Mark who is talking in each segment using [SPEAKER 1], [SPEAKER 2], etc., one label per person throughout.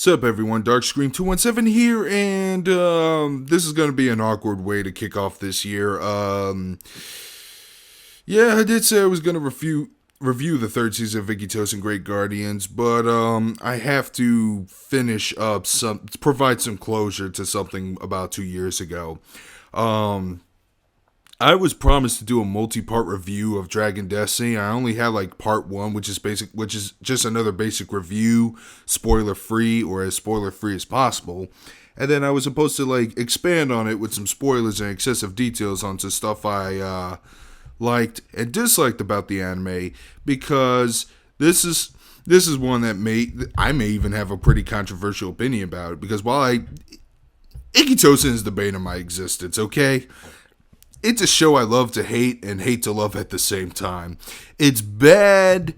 [SPEAKER 1] Sup everyone, Darkscream217 here, and this is going to be an awkward way to kick off this year. Yeah, I did say I was going to review the third season of Ikki Tousen Great Guardians, but I have to finish up provide some closure to something about 2 years ago. I was promised to do a multi-part review of Dragon Destiny. I only had like part 1, which is just another basic review, spoiler free or as spoiler free as possible. And then I was supposed to like expand on it with some spoilers and excessive details onto stuff I liked and disliked about the anime, because this is one that I may even have a pretty controversial opinion about it, because Ikki Tousen is the bane of my existence, okay? It's a show I love to hate and hate to love at the same time. It's bad,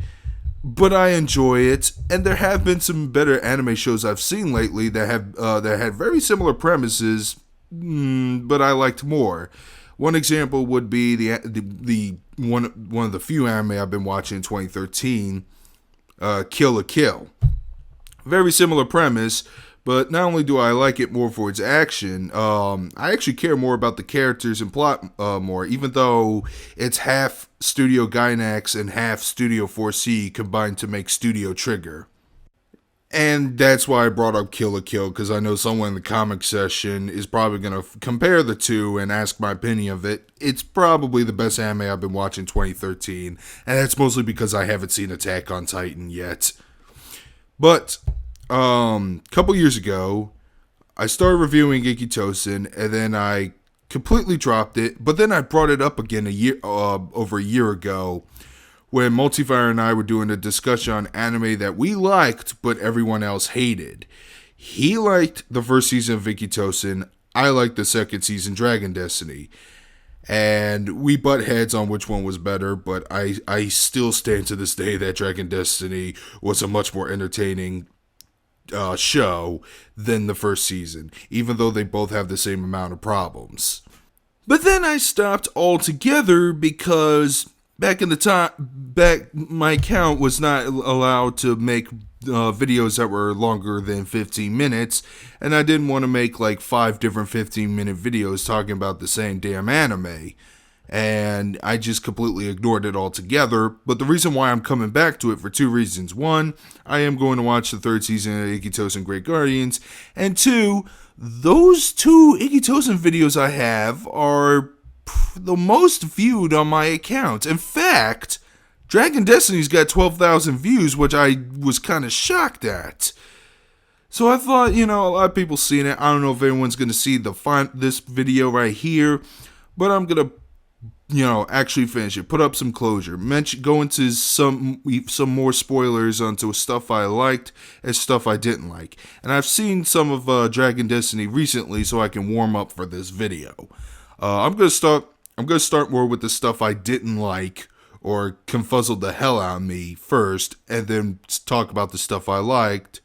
[SPEAKER 1] but I enjoy it, and there have been some better anime shows I've seen lately that had very similar premises, but I liked more. One example would be the one of the few anime I've been watching in 2013, Kill la Kill. Very similar premise, but not only do I like it more for its action, I actually care more about the characters and plot more, even though it's half Studio Gainax and half Studio 4C combined to make Studio Trigger. And that's why I brought up Kill la Kill, because I know someone in the comic session is probably going to compare the two and ask my opinion of it. It's probably the best anime I've been watching in 2013, and that's mostly because I haven't seen Attack on Titan yet. But couple years ago, I started reviewing Ikki Tousen, and then I completely dropped it. But then I brought it up again over a year ago, when Multifire and I were doing a discussion on anime that we liked, but everyone else hated. He liked the first season of Ikki Tousen. I liked the second season, Dragon Destiny. And we butt heads on which one was better, but I still stand to this day that Dragon Destiny was a much more entertaining show than the first season, even though they both have the same amount of problems. But then I stopped altogether because back my account was not allowed to make videos that were longer than 15 minutes, and I didn't want to make like 5 different 15-minute videos talking about the same damn anime. And I just completely ignored it altogether. But the reason why I'm coming back to it for 2 reasons. 1, I am going to watch the third season of Ikki Tousen Great Guardians. And 2, those 2 Ikki Tousen videos I have are the most viewed on my account. In fact, Dragon Destiny's got 12,000 views, which I was kind of shocked at. So I thought, a lot of people seen it. I don't know if anyone's going to see this video right here, but I'm going to actually finish it, put up some closure, go into some more spoilers onto stuff I liked and stuff I didn't like. And I've seen some of Dragon Destiny recently, so I can warm up for this video. I'm gonna start more with the stuff I didn't like or confuzzled the hell out of me first, and then talk about the stuff I liked,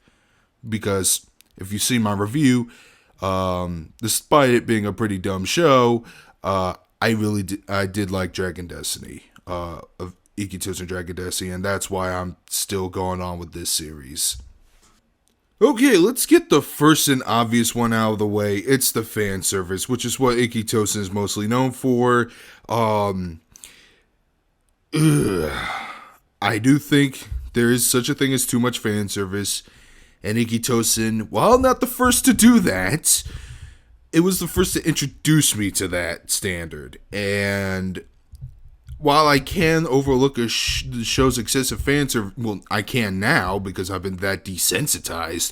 [SPEAKER 1] because if you see my review, despite it being a pretty dumb show, I did like Dragon Destiny, of Ikki Tousen Dragon Destiny, and that's why I'm still going on with this series. Okay, let's get the first and obvious one out of the way. It's the fan service, which is what Ikki Tousen is mostly known for. I do think there is such a thing as too much fan service, and Ikki Tousen, while not the first to do that, it was the first to introduce me to that standard. And while I can overlook the show's excessive fan service, well, I can now because I've been that desensitized.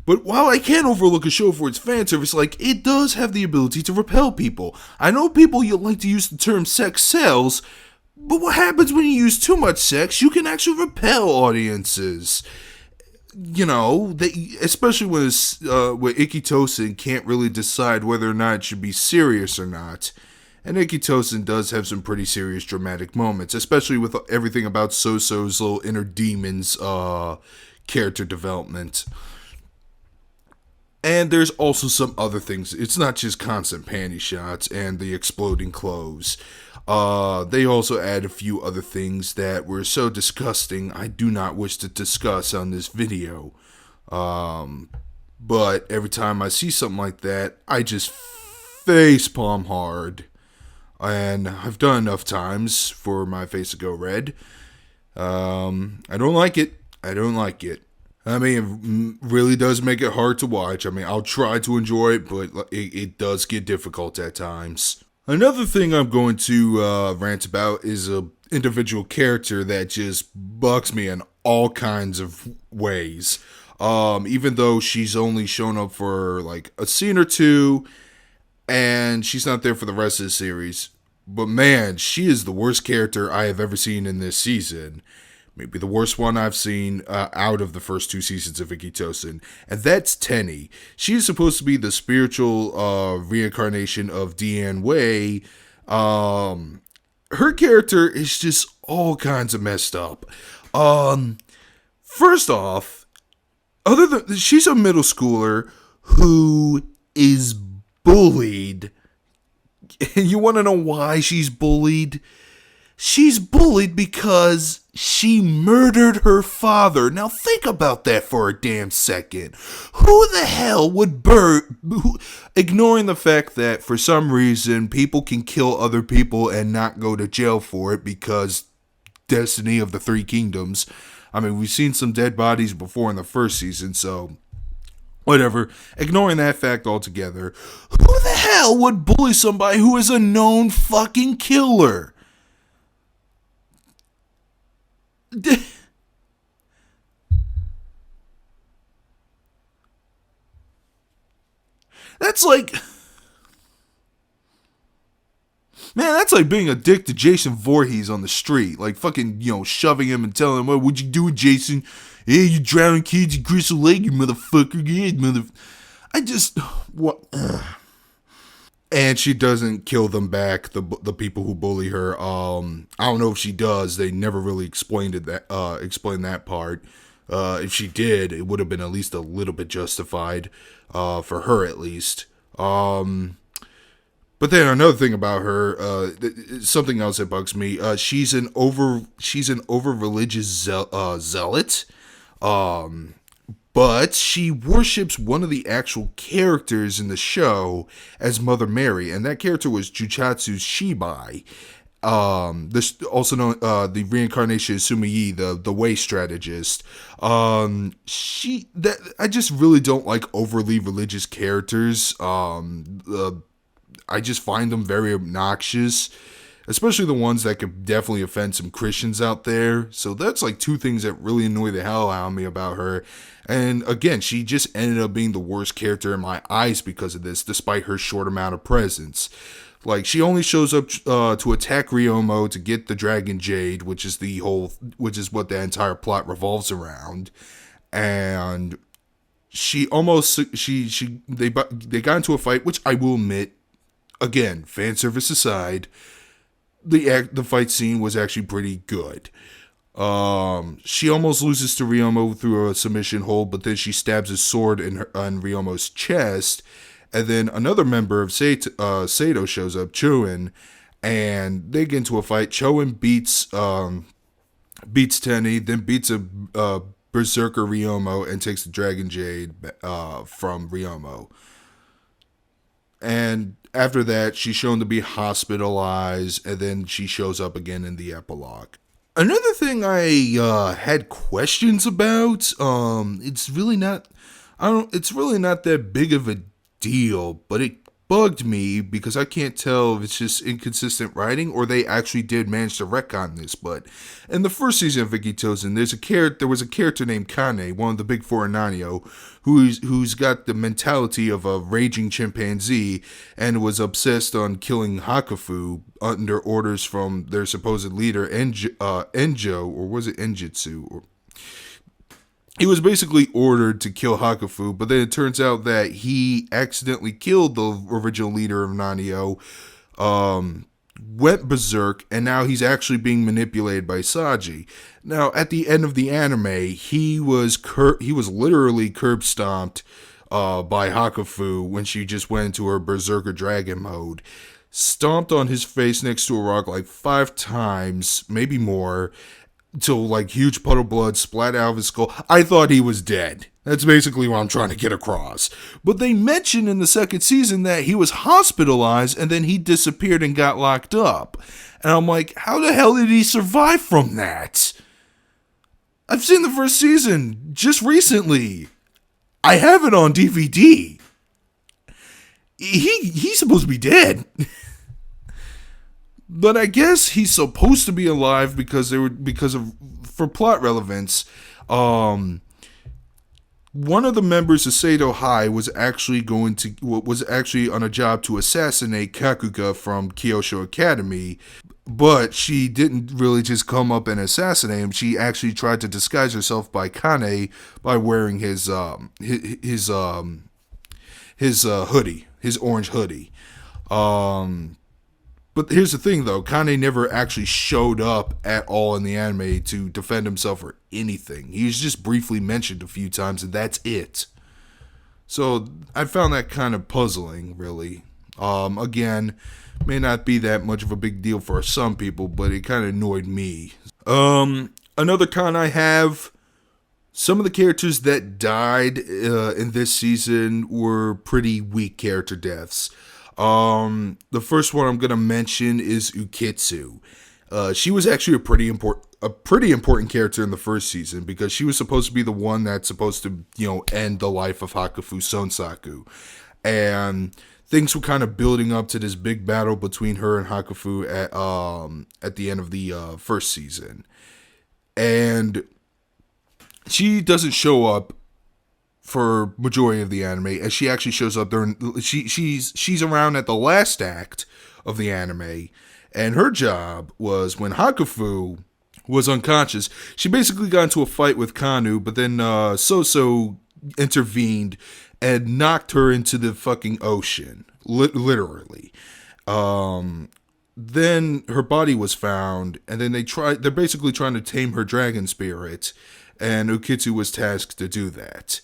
[SPEAKER 1] But while I can overlook a show for its fan service, it does have the ability to repel people. I know people like to use the term sex sells, but what happens when you use too much sex? You can actually repel audiences. Especially when Ikki Tousen can't really decide whether or not it should be serious or not. And Ikki Tousen does have some pretty serious dramatic moments, especially with everything about So-So's little inner demons character development. And there's also some other things. It's not just constant panty shots and the exploding clothes. They also add a few other things that were so disgusting I do not wish to discuss on this video. But every time I see something like that, I just face palm hard. And I've done enough times for my face to go red. I don't like it. I don't like it. I mean, it really does make it hard to watch. I mean, I'll try to enjoy it, but it does get difficult at times. Another thing I'm going to rant about is a individual character that just bugs me in all kinds of ways. Even though she's only shown up for like a scene or two, and she's not there for the rest of the series. But man, she is the worst character I have ever seen in this season. Maybe the worst one I've seen out of the first two seasons of Ikki Tousen, and that's Tenny. She is supposed to be the spiritual reincarnation of Deanne Way. Her character is just all kinds of messed up. First off, other than she's a middle schooler who is bullied. You want to know why she's bullied? She's bullied because she murdered her father. Now think about that for a damn second. Who the hell would ignoring the fact that for some reason people can kill other people and not go to jail for it because destiny of the three kingdoms. I mean, we've seen some dead bodies before in the first season, so whatever. Ignoring that fact altogether, who the hell would bully somebody who is a known fucking killer? That's like, man, that's like being a dick to Jason Voorhees on the street. Like fucking, shoving him and telling him, "What would you do, Jason? Hey, you drowning kids in Crystal Lake, you motherfucker. Yeah, I just, what? And she doesn't kill them back, the people who bully her. I don't know if she does. They never really explained that part. If she did, it would have been at least a little bit justified, for her at least. But then another thing about her, something else that bugs me. She's an over religious zealot. But she worships one of the actual characters in the show as Mother Mary, and that character was Jujutsu Shibai. This also known the reincarnation of Sumiyi, the way strategist. I just really don't like overly religious characters. I just find them very obnoxious, especially the ones that could definitely offend some Christians out there. So that's like two things that really annoy the hell out of me about her. And again, she just ended up being the worst character in my eyes because of this, despite her short amount of presence. Like, she only shows up to attack Ryomo to get the Dragon Jade, which is what the entire plot revolves around. And they got into a fight, which I will admit, again, fan service aside, the fight scene was actually pretty good. She almost loses to Ryomo through a submission hold, but then she stabs a sword on Ryomo's chest, and then another member of Sato shows up, Chuin, and they get into a fight. Chuin beats Tenny, then beats a berserker Ryomo and takes the Dragon Jade from Ryomo. And after that, she's shown to be hospitalized, and then she shows up again in the epilogue. Another thing I had questions about, it's really not that big of a deal, but it bugged me because I can't tell if it's just inconsistent writing or they actually did manage to retcon this. But in the first season of Ikki Tousen, there was a character named Kanae, one of the big four in Nanyo, who's got the mentality of a raging chimpanzee and was obsessed on killing Hakufu under orders from their supposed leader Enjo, or was it Enjitsu? He was basically ordered to kill Hakufu, but then it turns out that he accidentally killed the original leader of Nanyo, went berserk, and now he's actually being manipulated by Saji. Now, at the end of the anime, he was literally curb stomped by Hakufu when she just went into her berserker dragon mode. Stomped on his face next to a rock like 5 times, maybe more, till like huge puddle of blood splat out of his skull. I thought he was dead. That's basically what I'm trying to get across. But they mentioned in the second season that he was hospitalized and then he disappeared and got locked up. And I'm like, how the hell did he survive from that? I've seen the first season just recently. I have it on DVD. He's supposed to be dead. But I guess he's supposed to be alive because for plot relevance. One of the members of Seido High was actually on a job to assassinate Kakuga from Kyosho Academy, but she didn't really just come up and assassinate him. She actually tried to disguise herself by Kanae by wearing his hoodie, his orange hoodie. But here's the thing, though. Kanae never actually showed up at all in the anime to defend himself or anything. He's just briefly mentioned a few times, and that's it. So I found that kind of puzzling, really. Again, may not be that much of a big deal for some people, but it kind of annoyed me. Another con I have, some of the characters that died in this season were pretty weak character deaths. The first one I'm gonna mention is Ukitsu. She was actually a pretty important character in the first season because she was supposed to be the one that's supposed to, end the life of Hakufu Sonsaku. And things were kind of building up to this big battle between her and Hakufu at the end of the first season. And she doesn't show up for majority of the anime, and she actually shows up during she's around at the last act of the anime, and her job was when Hakufu was unconscious, she basically got into a fight with Kanu, but then Soso intervened and knocked her into the fucking ocean, literally. Then her body was found, and then they're basically trying to tame her dragon spirit, and Ukitsu was tasked to do that.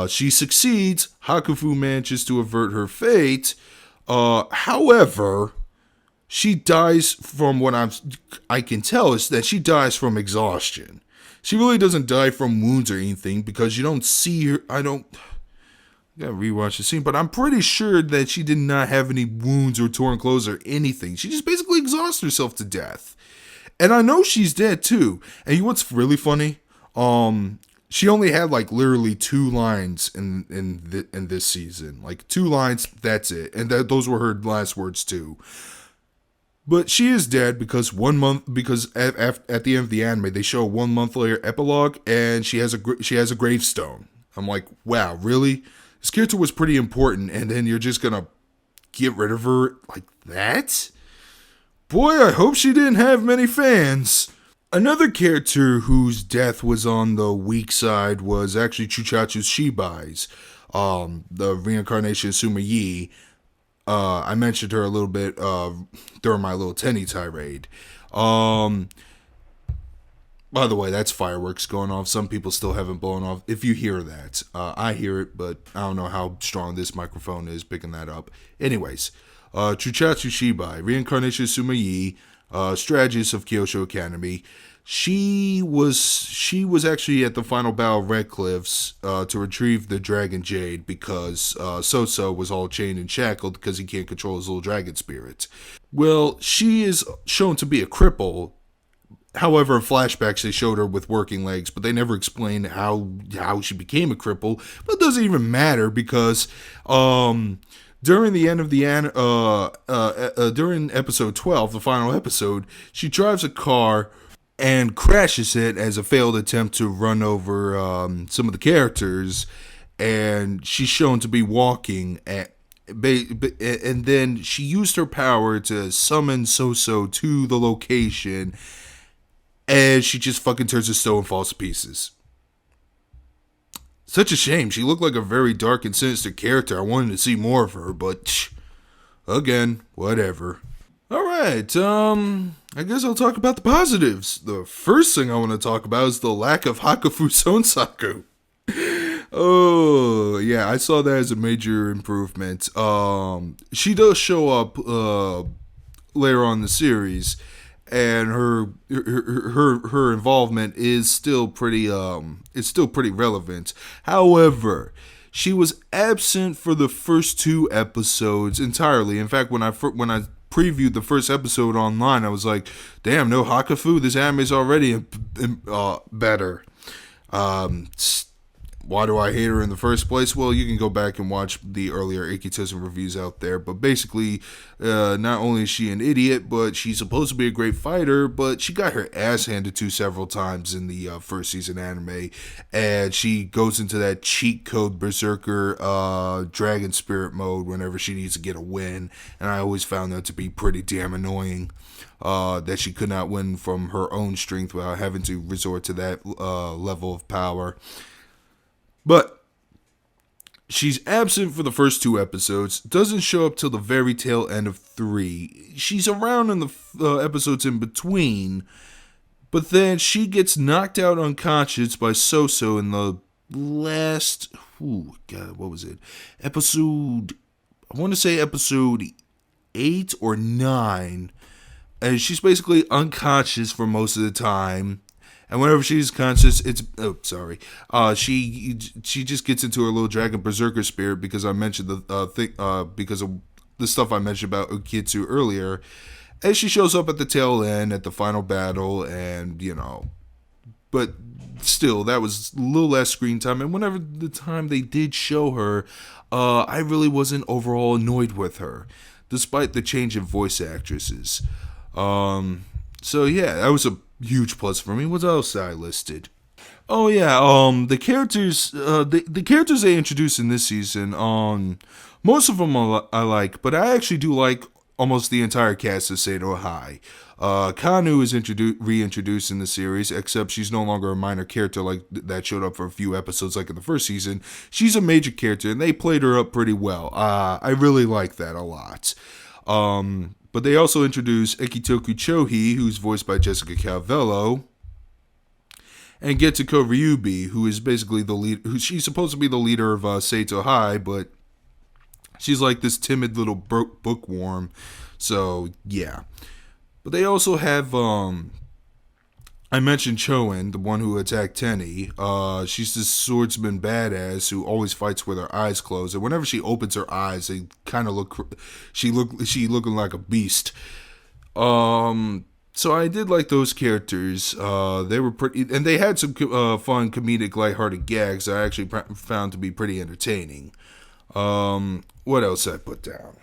[SPEAKER 1] She succeeds. Hakufu manages to avert her fate. However, she dies from what I can tell is that she dies from exhaustion. She really doesn't die from wounds or anything because you don't see her. I gotta rewatch the scene, but I'm pretty sure that she did not have any wounds or torn clothes or anything. She just basically exhausts herself to death. And I know she's dead too. And you know what's really funny? She only had literally 2 lines in this season, 2 lines. That's it, and those were her last words too. But she is dead because at the end of the anime they show a 1 month later epilogue, and she has a gravestone. I'm like, wow, really? This character was pretty important, and then you're just gonna get rid of her like that? Boy, I hope she didn't have many fans. Another character whose death was on the weak side was actually Chuchachu's Shibai's, the reincarnation of Suma Yi. I mentioned her a little bit during my little Tenny tirade. By the way, that's fireworks going off. Some people still haven't blown off. If you hear that, I hear it, but I don't know how strong this microphone is picking that up. Anyways, Chuchachu Shibai, reincarnation of Suma Yi, strategist of Kyosho Academy. She was actually at the final battle of Red Cliffs to retrieve the Dragon Jade because Soso was all chained and shackled because he can't control his little dragon spirit. Well, she is shown to be a cripple. However, in flashbacks they showed her with working legs, but they never explained how she became a cripple. But it doesn't even matter because during the end of the during episode 12, the final episode, she drives a car and crashes it as a failed attempt to run over some of the characters, and she's shown to be walking and then she used her power to summon Soso to the location, and she just fucking turns to stone and falls to pieces. Such a shame. She looked like a very dark and sinister character. I wanted to see more of her, but again, whatever. Alright, I guess I'll talk about the positives. The first thing I want to talk about is the lack of Hakufu Sonsaku. Oh, yeah, I saw that as a major improvement. She does show up later on in the series, and her involvement is still pretty relevant. However, she was absent for the first two episodes entirely. In fact, when I previewed the first episode online, I was like, "Damn, no Hakufu. This anime is already better." Why do I hate her in the first place? Well, you can go back and watch the earlier Ikki Tousen reviews out there. But basically, not only is she an idiot, but she's supposed to be a great fighter, but she got her ass handed to several times in the first season anime. And she goes into that cheat code berserker dragon spirit mode whenever she needs to get a win. And I always found that to be pretty damn annoying. That she could not win from her own strength without having to resort to that level of power. But she's absent for the first two episodes, doesn't show up till the very tail end of 3. She's around in the episodes in between, but then she gets knocked out unconscious by Soso in the last, what was it? I want to say episode 8 or 9. And she's basically unconscious for most of the time. And whenever she's conscious, she just gets into her little dragon berserker spirit because I mentioned because of the stuff I mentioned about Ukitsu earlier. And she shows up at the tail end at the final battle, and but still, that was a little less screen time. And whenever the time they did show her, I really wasn't overall annoyed with her, despite the change in voice actresses. So yeah, that was a huge plus for me. What else I listed? Oh yeah, the characters, the characters they introduced in this season, most of them I like, but I actually do like almost the entire cast of Seito High. Kanu is reintroduced in the series, except she's no longer a minor character like that showed up for a few episodes like in the first season. She's a major character, and they played her up pretty well. I really like that a lot. But they also introduced Ikitoku Chohi, who's voiced by Jessica Calvello, and Getsuko Ryubi, who is basically the lead. She's supposed to be the leader of Seito High, but she's like this timid little bookworm. So yeah. But they also have I mentioned Choen, the one who attacked Tenny. She's this swordsman badass who always fights with her eyes closed, and whenever she opens her eyes, they kind of she looking like a beast. So I did like those characters. They were pretty, and they had some fun, comedic, lighthearted gags I actually found to be pretty entertaining. What else I put down?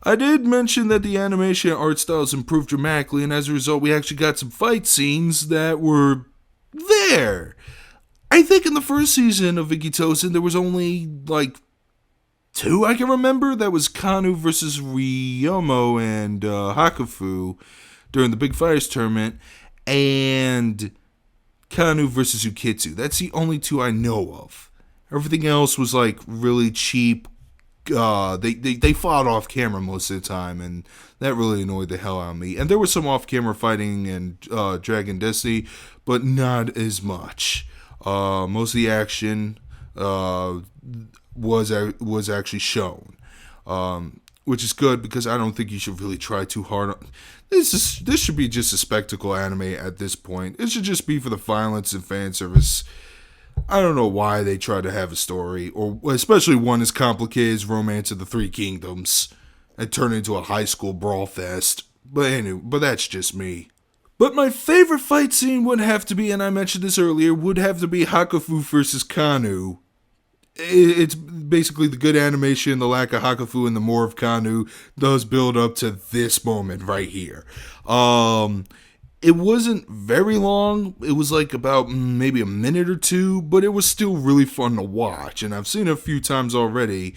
[SPEAKER 1] I did mention that the animation art styles improved dramatically, and as a result, we actually got some fight scenes that were there. I think in the first season of Ikki Tousen, there was only like 2 I can remember. That was Kanu versus Ryomo and Hakufu during the Big Fires tournament, and Kanu versus Ukitsu. That's the only 2 I know of. Everything else was like really cheap. They fought off camera most of the time, and that really annoyed the hell out of me. And there was some off camera fighting in Dragon Destiny, but not as much. Most of the action was actually shown, which is good because I don't think you should really try too hard. This should be just a spectacle anime at this point. It should just be for the violence and fan service. I don't know why they try to have a story, or especially one as complicated as Romance of the Three Kingdoms, and turn it into a high school brawl fest. But anyway, that's just me. But my favorite fight scene would have to be, and I mentioned this earlier, would have to be Hakufu versus Kanu. It's basically the good animation, the lack of Hakufu, and the more of Kanu does build up to this moment right here. It wasn't very long. It was like about maybe a minute or 2, but it was still really fun to watch. And I've seen it a few times already.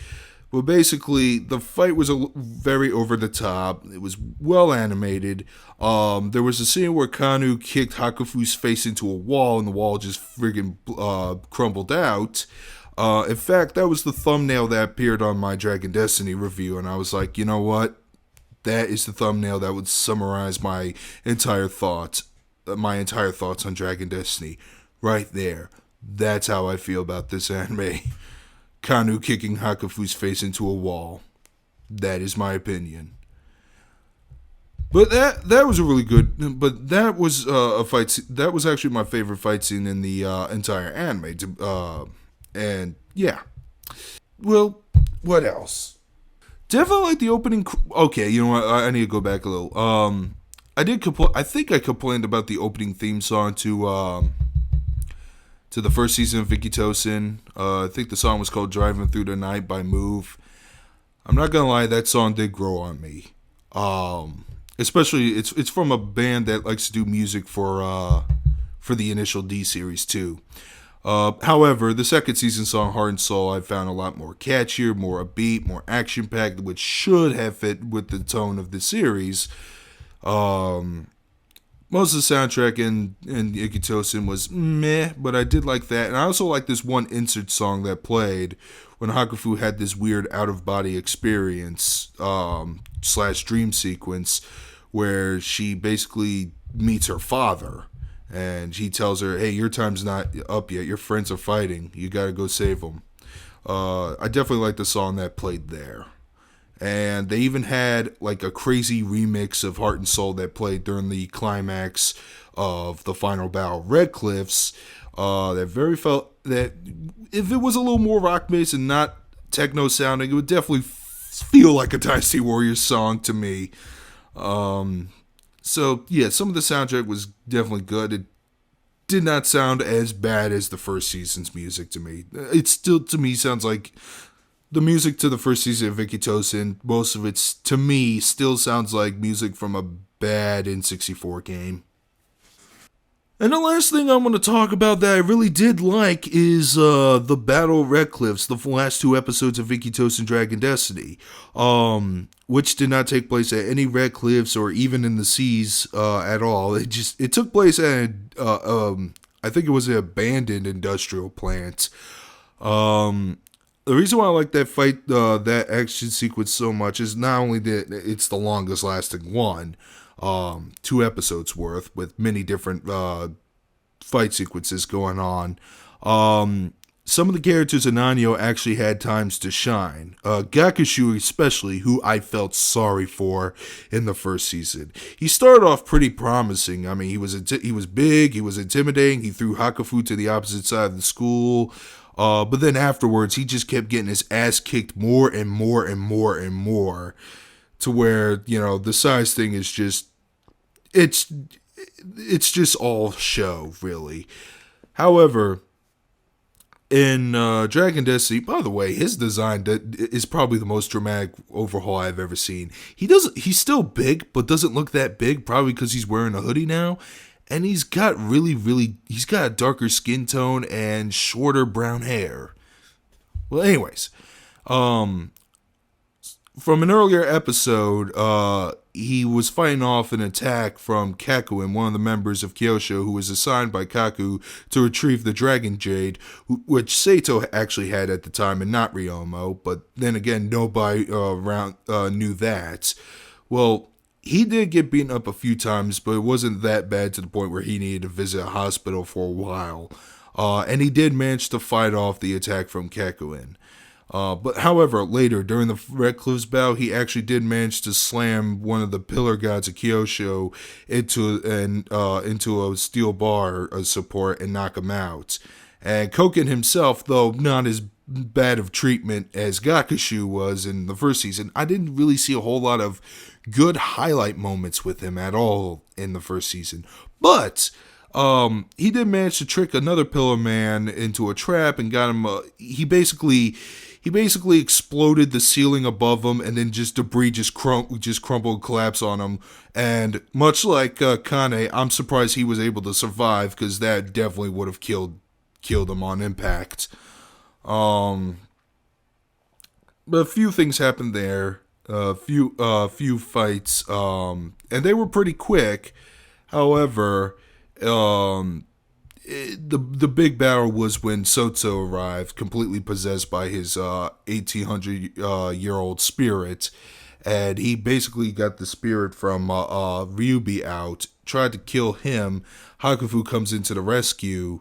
[SPEAKER 1] But basically, the fight was very over the top. It was well animated. There was a scene where Kanu kicked Hakufu's face into a wall, and the wall just friggin' crumbled out. In fact, that was the thumbnail that appeared on my Dragon Destiny review, and I was like, you know what? That is the thumbnail that would summarize my entire thoughts on Dragon Destiny. Right there. That's how I feel about this anime. Kanu kicking Hakufu's face into a wall. That is my opinion. But that was a really good. But that was a fight. That was actually my favorite fight scene in the entire anime. And yeah. Well, what else? Definitely like the opening. Okay, you know what? I need to go back a little. I did. I think I complained about the opening theme song to the first season of Ikki Tousen. I think the song was called "Driving Through the Night" by Move. I'm not gonna lie, that song did grow on me. Especially it's from a band that likes to do music for the initial D series too. However, the second season song "Heart and Soul" I found a lot more catchier, more upbeat, more action packed, which should have fit with the tone of the series. Um, Most of the soundtrack in Ikki Tousen was meh, but I did like that, and I also like this one insert song that played when Hakufu had this weird out of body experience slash dream sequence where she basically meets her father. And he tells her, "Hey, your time's not up yet. Your friends are fighting. You gotta go save them." I definitely like the song that played there. And they even had like a crazy remix of Heart and Soul that played during the climax of the final battle, Red Cliffs. That very felt that if it was a little more rock based and not techno sounding, it would definitely feel like a Dynasty Warriors song to me. So yeah, some of the soundtrack was definitely good. It did not sound as bad as the first season's music to me. It still to me sounds like the music to the first season of Ikki Tousen. Most of it's to me still sounds like music from a bad N64 game. And the last thing I want to talk about that I really did like is the Battle of Red Cliffs, the last two episodes of Ikki Tousen Dragon Destiny, which did not take place at any Red Cliffs or even in the seas at all. It took place at I think it was an abandoned industrial plant. The reason why I like that fight, that action sequence so much is not only that it's the longest lasting one, 2 episodes worth with many different fight sequences going on. Some of the characters in Anio actually had times to shine. Gakushu especially, who I felt sorry for in the first season. He started off pretty promising. I mean, he was big, he was intimidating, he threw Hakufu to the opposite side of the school. But then afterwards, he just kept getting his ass kicked more and more and more and more, to where, you know, the size thing is just it's just all show, really. However, in Dragon Destiny, by the way, his design is probably the most dramatic overhaul I've ever seen. He's still big, but doesn't look that big, probably because he's wearing a hoodie now. And he's got he's got a darker skin tone and shorter brown hair. Well, anyways, from an earlier episode, he was fighting off an attack from Kakoton, one of the members of Kyosho, who was assigned by Kaku to retrieve the Dragon Jade, which Sato actually had at the time and not Ryomo, but then again, nobody knew that. Well, he did get beaten up a few times, but it wasn't that bad to the point where he needed to visit a hospital for a while. And he did manage to fight off the attack from Kakoton. But however, later, during the Red Cliffs battle, he actually did manage to slam one of the pillar gods of Kyosho into a steel bar support and knock him out. And Koken himself, though not as bad of treatment as Gakushu was in the first season, I didn't really see a whole lot of good highlight moments with him at all in the first season. But he did manage to trick another Pillar Man into a trap and got him. He basically exploded the ceiling above him, and then just debris just crumbled and collapsed on him. And much like Kanae, I'm surprised he was able to survive, because that definitely would have killed him on impact. But a few things happened there. A few fights, and they were pretty quick. However, the big battle was when Soto arrived, completely possessed by his 1800-year-old spirit, and he basically got the spirit from Ryubi out, tried to kill him. Hakufu comes into the rescue,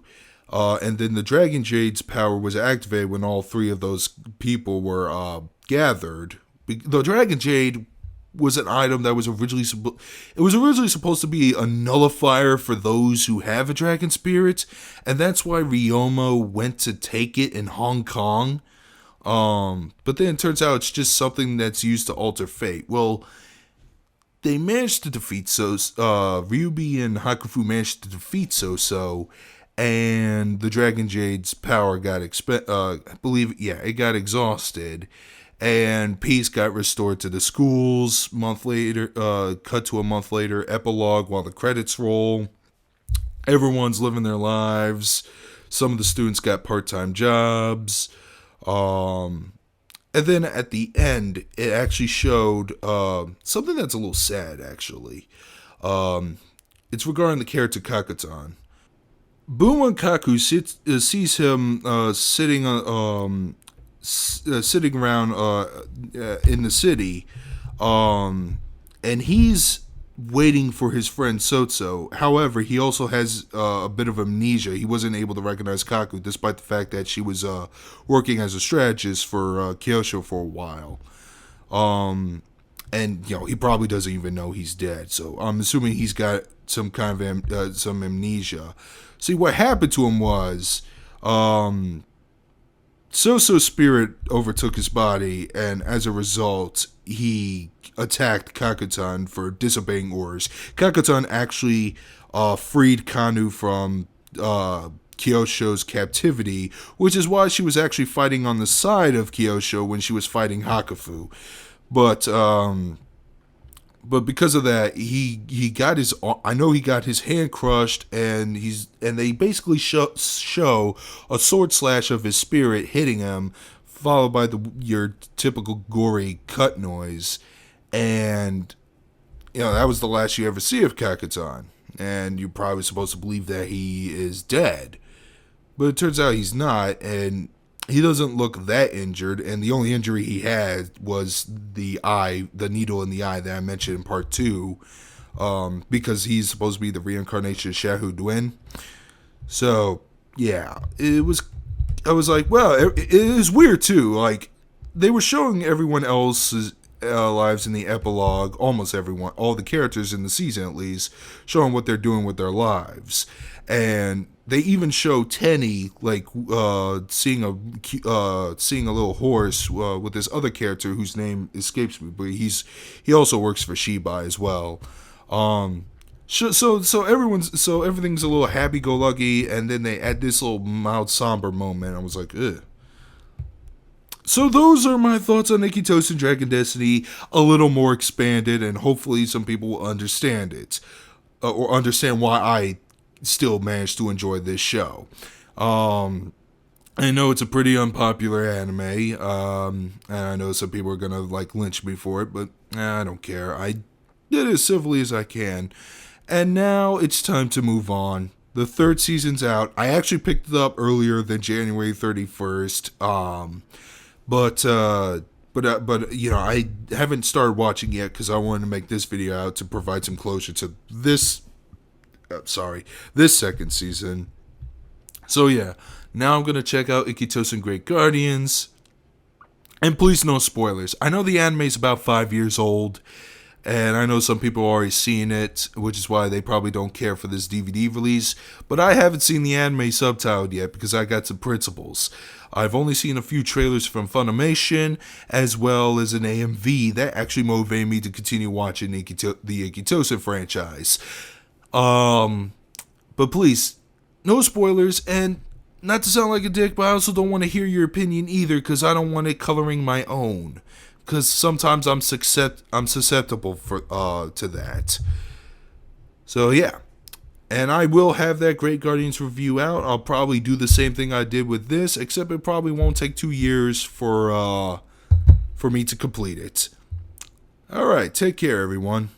[SPEAKER 1] and then the Dragon Jade's power was activated when all three of those people were gathered. The Dragon Jade was an item that was originally supposed to be a nullifier for those who have a dragon spirit, and that's why Ryomo went to take it in Hong Kong. But then it turns out it's just something that's used to alter fate. Well, they managed to defeat Ryubi and Hakufu managed to defeat So, and the Dragon Jade's power got it got exhausted, and peace got restored to the schools. Month later, cut to a month later, epilogue while the credits roll. Everyone's living their lives. Some of the students got part-time jobs. And then at the end, it actually showed something that's a little sad, actually. It's regarding the character Kakoton. Bunwan Kaku sees him sitting around in the city, and he's waiting for his friend Sotso. However, he also has a bit of amnesia. He wasn't able to recognize Kaku, despite the fact that she was working as a strategist for Kyosho for a while. And he probably doesn't even know he's dead. So I'm assuming he's got some kind of some amnesia. See, what happened to him was Soso's spirit overtook his body, and as a result, he attacked Kakoton for disobeying orders. Kakoton actually freed Kanu from Kyosho's captivity, which is why she was actually fighting on the side of Kyosho when she was fighting Hakufu. But because of that, he got his hand crushed, and they basically show a sword slash of his spirit hitting him, followed by your typical gory cut noise, and that was the last you ever see of Kakoton, and you're probably supposed to believe that he is dead, but it turns out he's not, and he doesn't look that injured, and the only injury he had was the needle in the eye that I mentioned in part 2, because he's supposed to be the reincarnation of Shahu Duen. So, yeah, I was like, well, it is weird too. Like, they were showing everyone else's lives in the epilogue, almost everyone, all the characters in the season at least, showing what they're doing with their lives. And they even show Tenny seeing a little horse with this other character whose name escapes me, but he also works for Shiba as well. So everything's a little happy-go-lucky, and then they add this little mild somber moment. I was like, ugh. So those are my thoughts on Ikki Tousen Dragon Destiny, a little more expanded, and hopefully some people will understand it, or understand why I still managed to enjoy this show. I know it's a pretty unpopular anime, and I know some people are gonna lynch me for it, but I don't care. I did it as civilly as I can, and now it's time to move on. The third season's out. I actually picked it up earlier than January 31st, but I haven't started watching yet because I wanted to make this video out to provide some closure to this second season. So yeah, now I'm gonna check out Ikki Tousen Great Guardians, and please no spoilers. I know the anime is about 5 years old, and I know some people are already seen it, which is why they probably don't care for this DVD release, but I haven't seen the anime subtitled yet because I got some principles. I've only seen a few trailers from Funimation, as well as an AMV that actually motivated me to continue watching the Ikki Tousen franchise. But please, no spoilers, and not to sound like a dick, but I also don't want to hear your opinion either, because I don't want it coloring my own, because sometimes I'm susceptible to that. So yeah, and I will have that Great Guardians review out. I'll probably do the same thing I did with this, except it probably won't take 2 years for me to complete it. Alright, take care everyone.